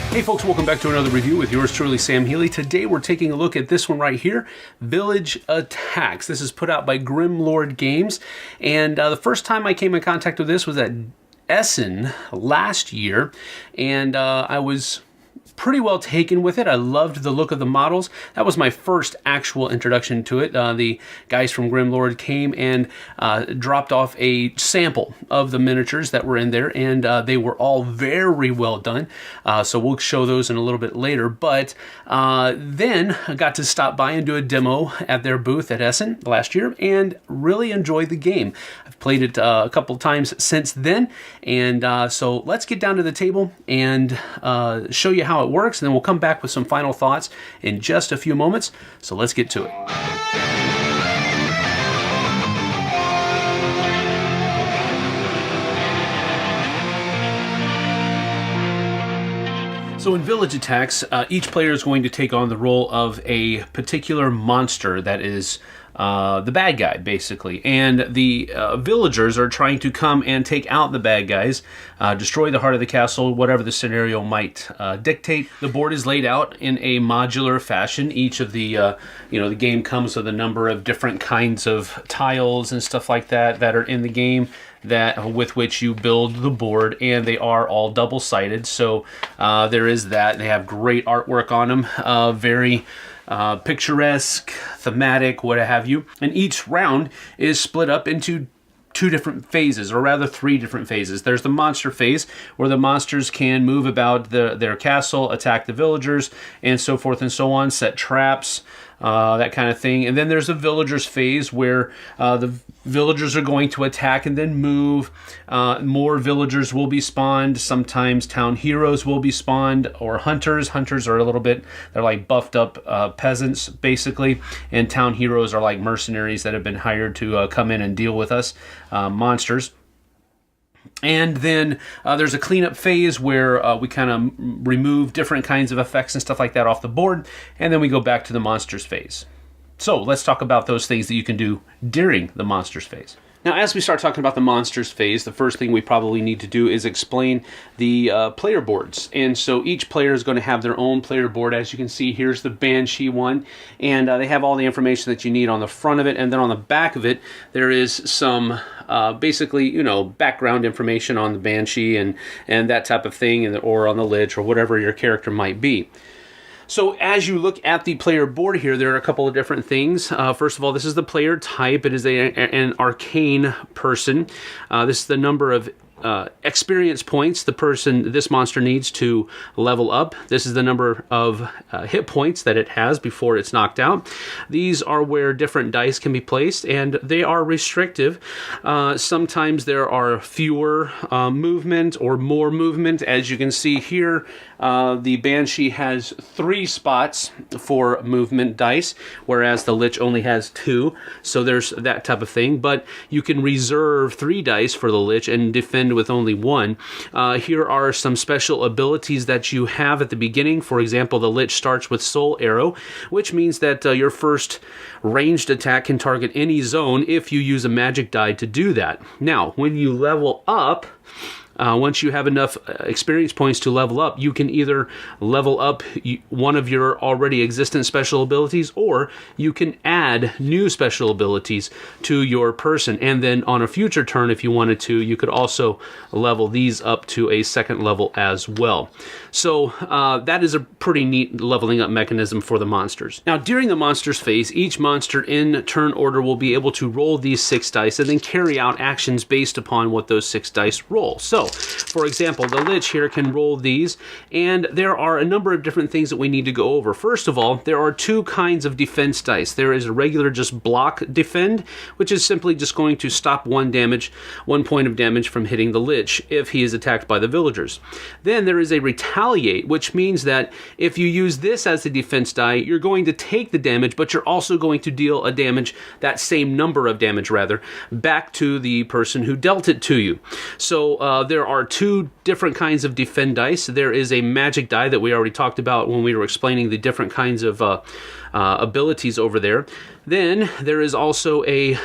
Hey folks, welcome back to another review with yours truly, Sam Healy. Today we're taking a look at this one right here, Village Attacks. This is put out by Grimlord Games, and the first time I came in contact with this was at Essen last year, and I was pretty well taken with it. I loved the look of the models. That was my first actual introduction to it. The guys from Grimlord came and dropped off a sample of the miniatures that were in there, and they were all very well done. So we'll show those in a little bit later. But then I got to stop by and do a demo at their booth at Essen last year and really enjoyed the game. I've played it a couple of times since then, and so let's get down to the table and show you how it works, and then we'll come back with some final thoughts in just a few moments. So let's get to it. So in Village Attacks, each player is going to take on the role of a particular monster that is the bad guy, basically. And the villagers are trying to come and take out the bad guys, destroy the heart of the castle, whatever the scenario might dictate. The board is laid out in a modular fashion. Each of the, the game comes with a number of different kinds of tiles and stuff like that that are in the game, that with which you build the board, and they are all double-sided. So there is that. They have great artwork on them, very picturesque, thematic, what have you. And each round is split up into two different phases, or rather three different phases. There's the monster phase, where the monsters can move about their castle, attack the villagers, and so forth and so on, set traps, that kind of thing. And then there's the villagers phase, where the villagers are going to attack and then move. More villagers will be spawned. Sometimes town heroes will be spawned, or hunters. Hunters are a little bit, they're like buffed up peasants, basically. And town heroes are like mercenaries that have been hired to come in and deal with us, monsters. And then there's a cleanup phase where we kind of remove different kinds of effects and stuff like that off the board, and then we go back to the monsters phase. So let's talk about those things that you can do during the monsters phase. Now, as we start talking about the monsters phase, the first thing we probably need to do is explain the player boards. And so each player is going to have their own player board. As you can see, here's the Banshee one, and they have all the information that you need on the front of it, and then on the back of it, there is some basically, background information on the Banshee and that type of thing, or on the Lich, or whatever your character might be. So as you look at the player board here, there are a couple of different things. First of all, this is the player type. It is an arcane person. This is the number of experience points this monster needs to level up. This is the number of hit points that it has before it's knocked out. These are where different dice can be placed, and they are restrictive. Sometimes there are fewer movement or more movement. As you can see here, the Banshee has 3 spots for movement dice, whereas the Lich only has 2. So there's that type of thing. But you can reserve 3 dice for the Lich and defend with only 1. Here are some special abilities that you have at the beginning. For example, the Lich starts with Soul Arrow, which means that your first ranged attack can target any zone if you use a magic die to do that. Now, when you level up, once you have enough experience points to level up, you can either level up one of your already existent special abilities, or you can add new special abilities to your person. And then on a future turn, if you wanted to, you could also level these up to a second level as well. So that is a pretty neat leveling up mechanism for the monsters. Now, during the monsters phase, each monster in turn order will be able to roll these 6 dice and then carry out actions based upon what those 6 dice roll. So, for example, the Lich here can roll these, and there are a number of different things that we need to go over. First of all, there are 2 kinds of defense dice. There is a regular just block defend, which is simply just going to stop 1 point of damage from hitting the Lich if he is attacked by the villagers. Then there is a retaliate, which means that if you use this as the defense die, you're going to take the damage, but you're also going to deal that same number of damage, back to the person who dealt it to you. So there are 2 different kinds of defend dice. There is a magic die that we already talked about when we were explaining the different kinds of abilities over there. Then there is also a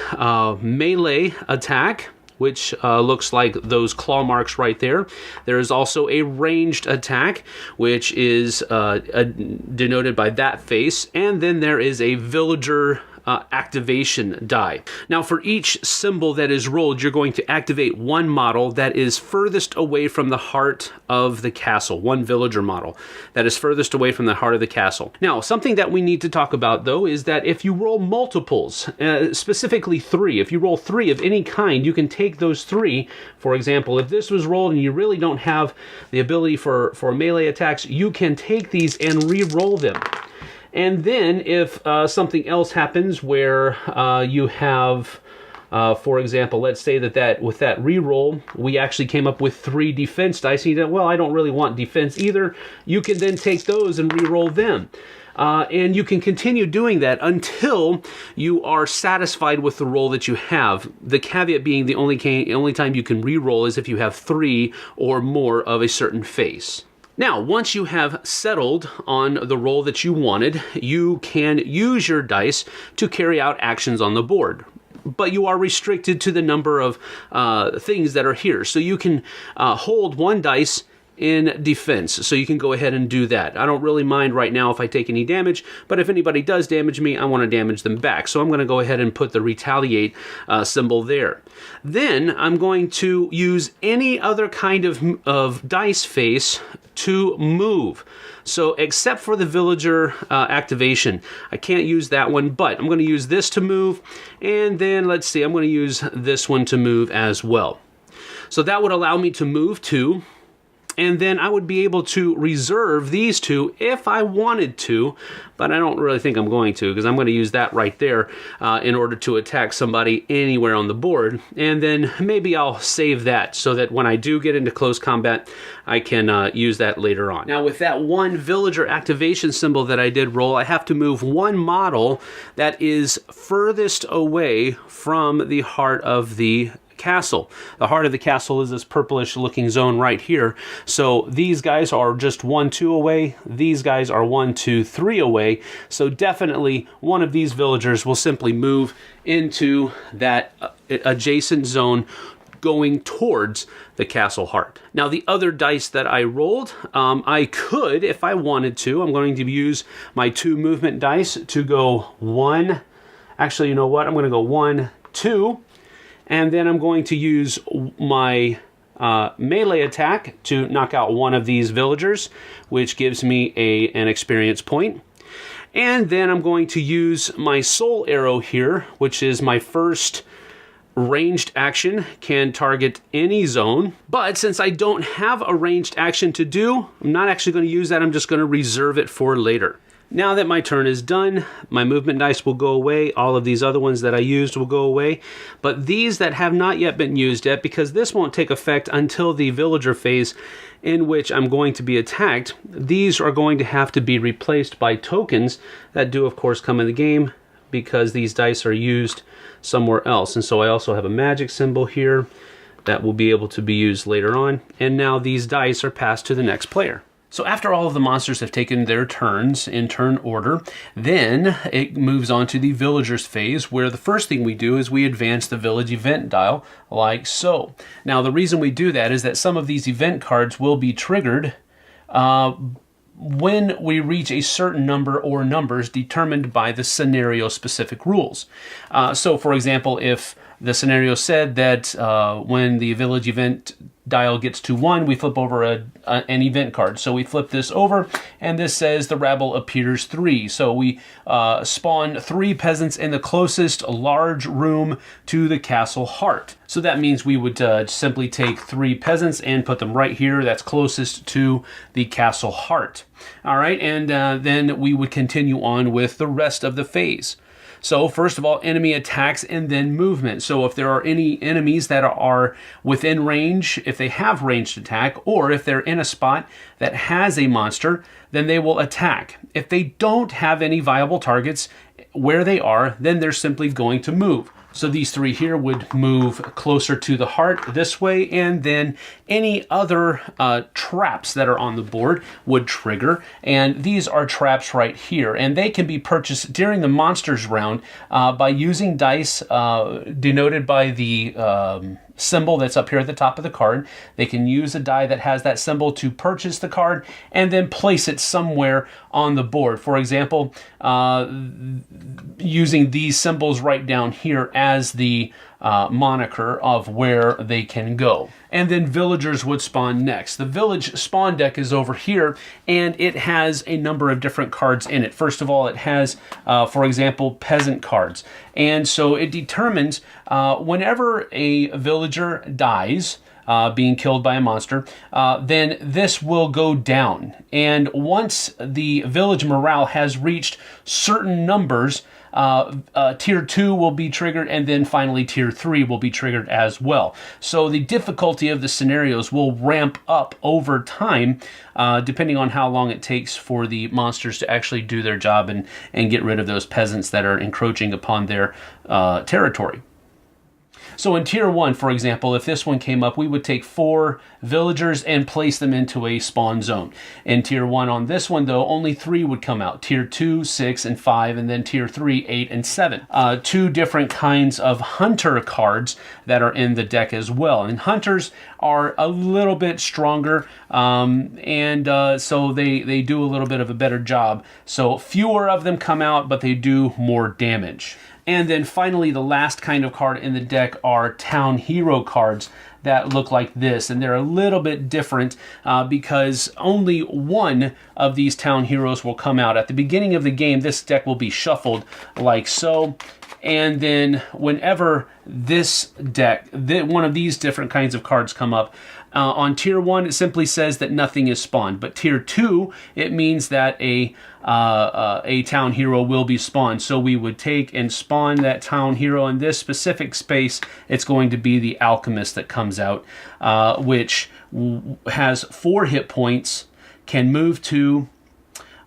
melee attack, which looks like those claw marks right there. There is also a ranged attack, which is denoted by that face. And then there is a villager activation die. Now for each symbol that is rolled, you're going to activate one model that is furthest away from the heart of the castle, one villager model that is furthest away from the heart of the castle. Now, something that we need to talk about though is that if you roll multiples, specifically 3, if you roll 3 of any kind, you can take those 3. For example, if this was rolled and you really don't have the ability for melee attacks, you can take these and re-roll them. And then if something else happens where you have, for example, let's say that with that reroll, we actually came up with 3 defense dice. And you said, well, I don't really want defense either. You can then take those and reroll them. And you can continue doing that until you are satisfied with the roll that you have. The caveat being the only time you can reroll is if you have 3 or more of a certain face. Now, once you have settled on the roll that you wanted, you can use your dice to carry out actions on the board. But you are restricted to the number of things that are here. So you can hold 1 dice in defense. So you can go ahead and do that. I don't really mind right now if I take any damage, but if anybody does damage me, I want to damage them back. So I'm going to go ahead and put the retaliate symbol there. Then I'm going to use any other kind of dice face to move. So except for the villager activation, I can't use that one, but I'm going to use this to move. And then let's see, I'm going to use this one to move as well. So that would allow me to move 2. And then I would be able to reserve these 2 if I wanted to, but I don't really think I'm going to, because I'm going to use that right there in order to attack somebody anywhere on the board. And then maybe I'll save that so that when I do get into close combat, I can use that later on. Now with that 1 villager activation symbol that I did roll, I have to move 1 model that is furthest away from the heart of the castle. The heart of the castle is this purplish looking zone right here. So these guys are just 1, 2 away. These guys are 1, 2, 3 away. So definitely one of these villagers will simply move into that adjacent zone going towards the castle heart. Now the other dice that I rolled, I could, if I wanted to, I'm going to use my 2 movement dice to go 1. Actually, you know what? I'm going to go 1, 2. And then I'm going to use my melee attack to knock out one of these villagers, which gives me an experience point. And then I'm going to use my soul arrow here, which is my first ranged action, can target any zone. But since I don't have a ranged action to do, I'm not actually going to use that. I'm just going to reserve it for later. Now that my turn is done, my movement dice will go away. All of these other ones that I used will go away. But these that have not yet been used yet, because this won't take effect until the villager phase in which I'm going to be attacked, these are going to have to be replaced by tokens that do, of course, come in the game because these dice are used somewhere else. And so I also have a magic symbol here that will be able to be used later on. And now these dice are passed to the next player. So after all of the monsters have taken their turns in turn order, then it moves on to the villagers phase, where the first thing we do is we advance the village event dial like so. Now the reason we do that is that some of these event cards will be triggered when we reach a certain number or numbers determined by the scenario specific rules. So for example, if the scenario said that when the village event dial gets to 1, we flip over an event card. So we flip this over, and this says the rabble appears 3. So we spawn 3 peasants in the closest large room to the castle heart. So that means we would simply take 3 peasants and put them right here. That's closest to the castle heart. All right, and then we would continue on with the rest of the phase. So first of all, enemy attacks and then movement. So if there are any enemies that are within range, if they have ranged attack, or if they're in a spot that has a monster, then they will attack. If they don't have any viable targets where they are, then they're simply going to move. So these 3 here would move closer to the heart this way, and then any other traps that are on the board would trigger. And these are traps right here, and they can be purchased during the monsters round by using dice denoted by the symbol that's up here at the top of the card. They can use a die that has that symbol to purchase the card and then place it somewhere on the board. For example, using these symbols right down here as the moniker of where they can go. And then villagers would spawn next. The village spawn deck is over here, and it has a number of different cards in it. First of all, it has, for example, peasant cards. And so it determines whenever a villager dies, being killed by a monster, then this will go down. And once the village morale has reached certain numbers, tier 2 will be triggered, and then finally tier 3 will be triggered as well. So the difficulty of the scenarios will ramp up over time, depending on how long it takes for the monsters to actually do their job and get rid of those peasants that are encroaching upon their territory. So in tier 1, for example, if this one came up, we would take 4 villagers and place them into a spawn zone. In tier 1 on this one, though, only 3 would come out. Tier 2, 6, and 5, and then tier 3, 8, and 7. 2 different kinds of hunter cards that are in the deck as well. And hunters are a little bit stronger, so they do a little bit of a better job. So fewer of them come out, but they do more damage. And then finally, the last kind of card in the deck are town hero cards that look like this. And they're a little bit different because only one of these town heroes will come out. At the beginning of the game, this deck will be shuffled like so. And then whenever this deck, one of these different kinds of cards come up, on tier 1, it simply says that nothing is spawned. But tier 2, it means that a town hero will be spawned. So we would take and spawn that town hero. In this specific space, it's going to be the alchemist that comes out, which has 4 hit points, can move 2,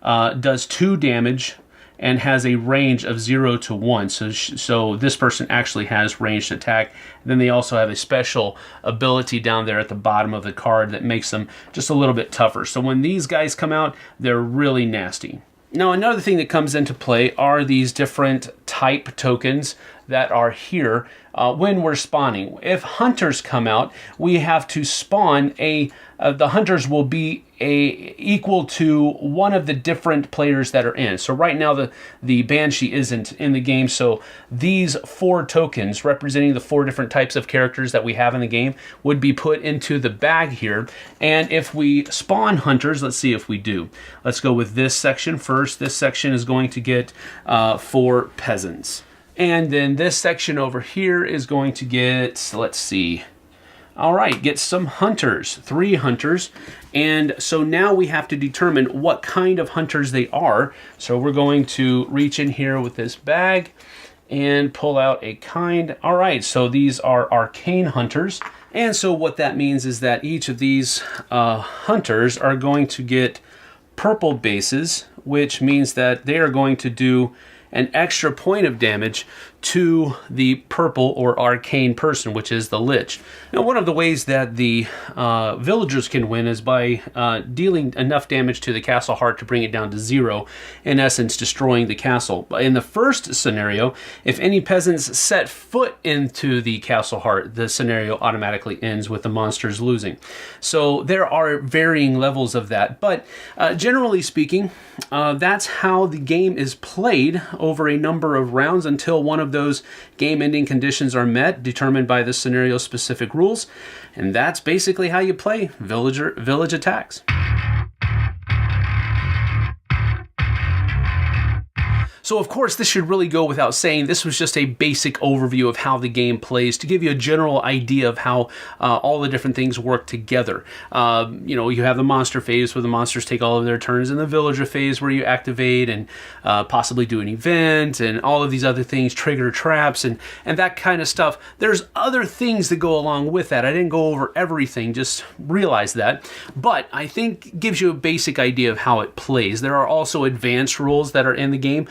does 2 damage, and has a range of 0 to 1. So this person actually has ranged attack. And then they also have a special ability down there at the bottom of the card that makes them just a little bit tougher. So when these guys come out, they're really nasty. Now, another thing that comes into play are these different type tokens that are here when we're spawning. If hunters come out, we have to spawn the hunters will be equal to one of the different players that are in. So right now the Banshee isn't in the game, so these 4 tokens representing the 4 different types of characters that we have in the game would be put into the bag here. And if we spawn hunters, let's see if we do. Let's go with this section first. This section is going to get 4 peasants. And then this section over here is going to get, let's see, all right, get some hunters, 3 hunters. And so now we have to determine what kind of hunters they are. So we're going to reach in here with this bag and pull out a kind. All right, so these are arcane hunters. And so what that means is that each of these hunters are going to get purple bases, which means that they are going to do an extra point of damage to the purple or arcane person, which is the Lich. Now, one of the ways that the villagers can win is by dealing enough damage to the castle heart to bring it down to 0, in essence destroying the castle. In the first scenario, if any peasants set foot into the castle heart, the scenario automatically ends with the monsters losing. So there are varying levels of that, but generally speaking, that's how the game is played over a number of rounds until one of those game-ending conditions are met, determined by the scenario-specific rules, and that's basically how you play village attacks. So of course, this should really go without saying. This was just a basic overview of how the game plays to give you a general idea of how all the different things work together. You have the monster phase where the monsters take all of their turns, and the villager phase where you activate and possibly do an event, and all of these other things, trigger traps, and that kind of stuff. There's other things that go along with that. I didn't go over everything, just realize that. But I think gives you a basic idea of how it plays. There are also advanced rules that are in the game.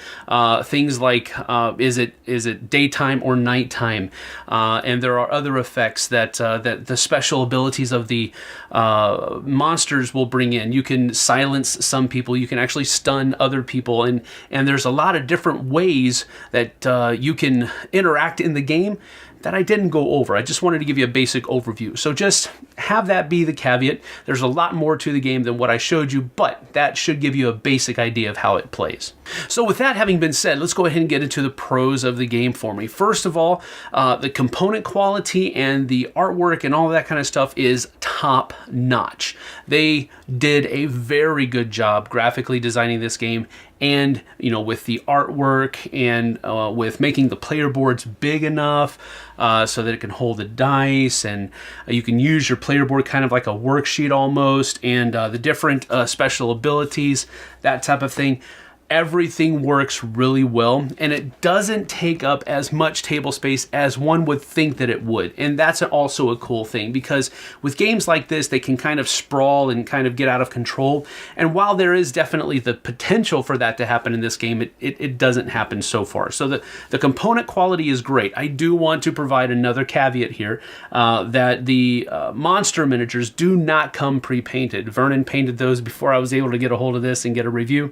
Things like is it daytime or nighttime, and there are other effects that the special abilities of the monsters will bring in. You can silence some people, you can actually stun other people, and there's a lot of different ways that you can interact in the game that I didn't go over. I just wanted to give you a basic overview. So just have that be the caveat. There's a lot more to the game than what I showed you, but that should give you a basic idea of how it plays. So with that having been said, let's go ahead and get into the pros of the game for me. First of all, the component quality and the artwork and all that kind of stuff is top notch. They did a very good job graphically designing this game, and with the artwork and with making the player boards big enough so that it can hold the dice, and you can use your player board kind of like a worksheet almost, and the different special abilities, that type of thing. Everything works really well, and it doesn't take up as much table space as one would think that it would. And that's also a cool thing, because with games like this, they can kind of sprawl and kind of get out of control. And while there is definitely the potential for that to happen in this game, it doesn't happen so far. So the component quality is great. I do want to provide another caveat here, that the monster miniatures do not come pre-painted. Vernon painted those before I was able to get a hold of this and get a review,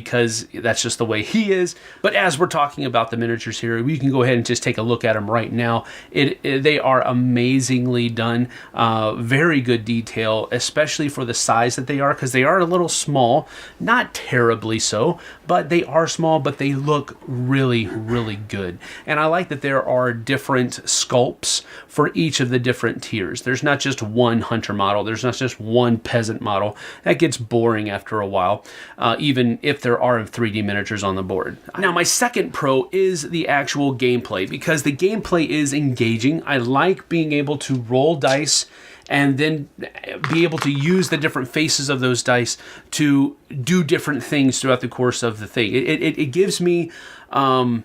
because that's just the way he is. But as we're talking about the miniatures here, we can go ahead and just take a look at them right now. They are amazingly done. Very good detail, especially for the size that they are, because they are a little small. Not terribly so, but they are small, but they look really, really good. And I like that there are different sculpts for each of the different tiers. There's not just one hunter model. There's not just one peasant model. That gets boring after a while, even if there are 3D miniatures on the board. Now, my second pro is the actual gameplay, because the gameplay is engaging. I like being able to roll dice and then be able to use the different faces of those dice to do different things throughout the course of the thing. It gives me, I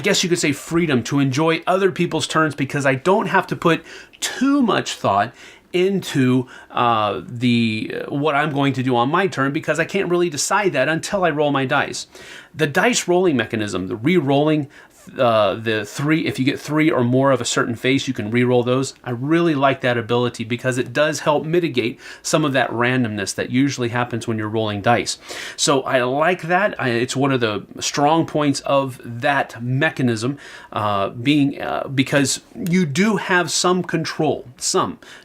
guess you could say, freedom to enjoy other people's turns, because I don't have to put too much thought into what I'm going to do on my turn, because I can't really decide that until I roll my dice. The dice rolling mechanism, the re-rolling, the three, if you get 3 or more of a certain face, you can re-roll those. I really like that ability, because it does help mitigate some of that randomness that usually happens when you're rolling dice. So I like that. It's one of the strong points of that mechanism, because you do have some control,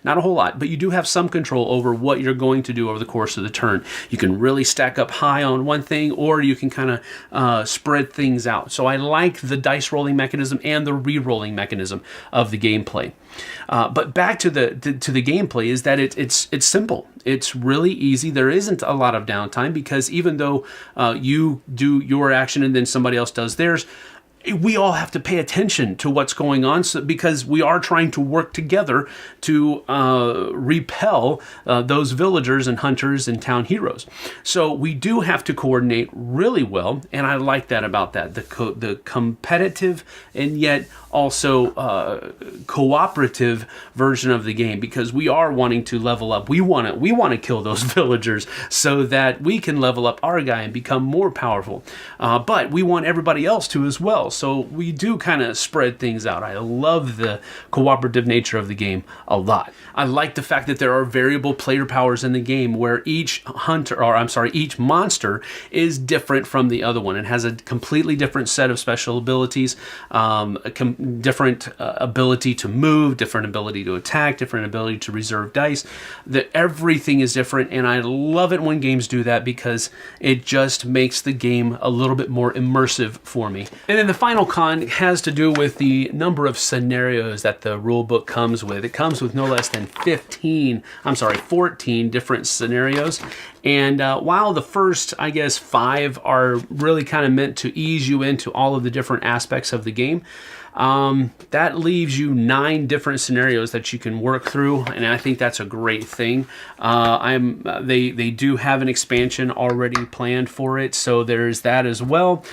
not a whole lot, but you do have some control over what you're going to do over the course of the turn. You can really stack up high on one thing, or you can kind of spread things out. So I like the dice rolling mechanism and the re-rolling mechanism of the gameplay. But back to the gameplay is that it's simple. It's really easy. There isn't a lot of downtime, because even though you do your action and then somebody else does theirs, we all have to pay attention to what's going on, because we are trying to work together to repel those villagers and hunters and town heroes. So we do have to coordinate really well, and I like that about that. The competitive and yet also cooperative version of the game, because we are wanting to level up. We want to kill those villagers so that we can level up our guy and become more powerful. But we want everybody else to as well. So we do kind of spread things out. I love the cooperative nature of the game a lot. I like the fact that there are variable player powers in the game, where each monster is different from the other one. It has a completely different set of special abilities, different ability to move, different ability to attack, different ability to reserve dice. Everything is different, and I love it when games do that, because it just makes the game a little bit more immersive for me. And then the final con has to do with the number of scenarios that the rulebook comes with. It comes with no less than 14 different scenarios. And while the first, 5 are really kind of meant to ease you into all of the different aspects of the game, that leaves you 9 different scenarios that you can work through, and I think that's a great thing. They do have an expansion already planned for it, so there's that as well.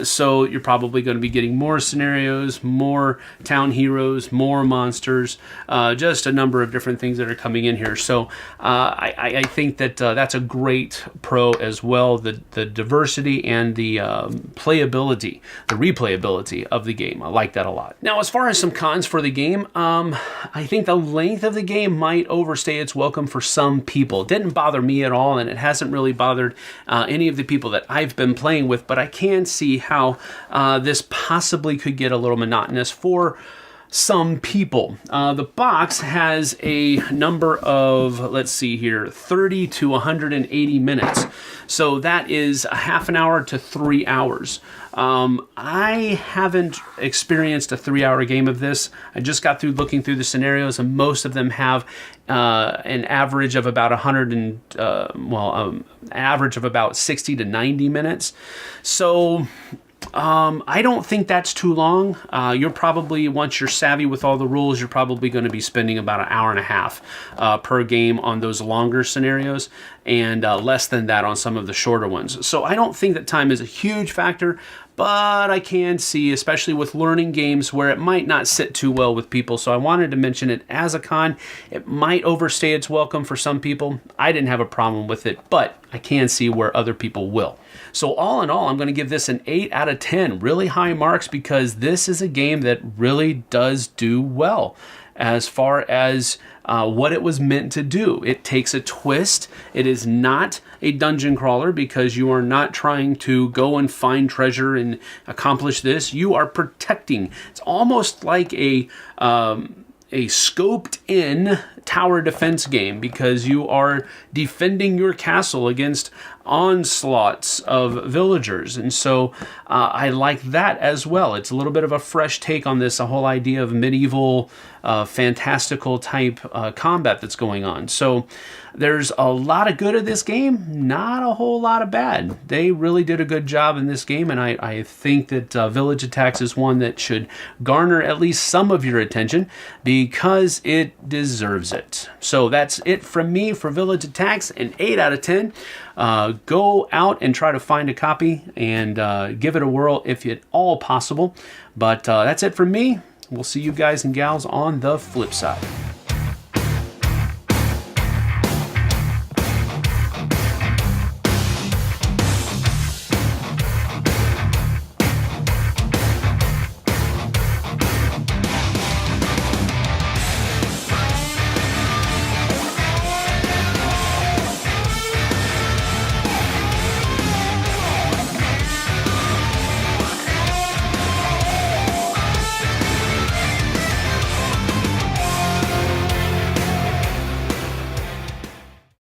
So you're probably going to be getting more scenarios, more town heroes, more monsters, just a number of different things that are coming in here. So I think that that's a great pro as well. The diversity and the playability, the replayability of the game. I like that a lot. Now, as far as some cons for the game, I think the length of the game might overstay its welcome for some people. It didn't bother me at all, and it hasn't really bothered any of the people that I've been playing with, but I can see how this possibly could get a little monotonous for some people. The box has a number of, let's see here, 30 to 180 minutes. So that is a half an hour to 3 hours. I haven't experienced a 3-hour game of this. I just got through looking through the scenarios, and most of them have an average of about average of about 60 to 90 minutes. So I don't think that's too long. You're probably, once you're savvy with all the rules, you're probably going to be spending about an hour and a half per game on those longer scenarios, and less than that on some of the shorter ones. So I don't think that time is a huge factor, but I can see, especially with learning games, where it might not sit too well with people. So I wanted to mention it as a con. It might overstay its welcome for some people. I didn't have a problem with it, but I can see where other people will. So all in all, I'm going to give this an 8 out of 10. Really high marks, because this is a game that really does do well as far as what it was meant to do. It takes a twist. It is not a dungeon crawler, because you are not trying to go and find treasure and accomplish this. You are protecting. It's almost like a scoped in tower defense game, because you are defending your castle against onslaughts of villagers. And so I like that as well. It's a little bit of a fresh take on this, a whole idea of medieval fantastical type combat that's going on. So there's a lot of good of this game, not a whole lot of bad. They really did a good job in this game, and I think that Village Attacks is one that should garner at least some of your attention, because it deserves it. So that's it from me for Village Attacks, an 8 out of 10. Go out and try to find a copy and give it a whirl if at all possible. But that's it from me. We'll see you guys and gals on the flip side.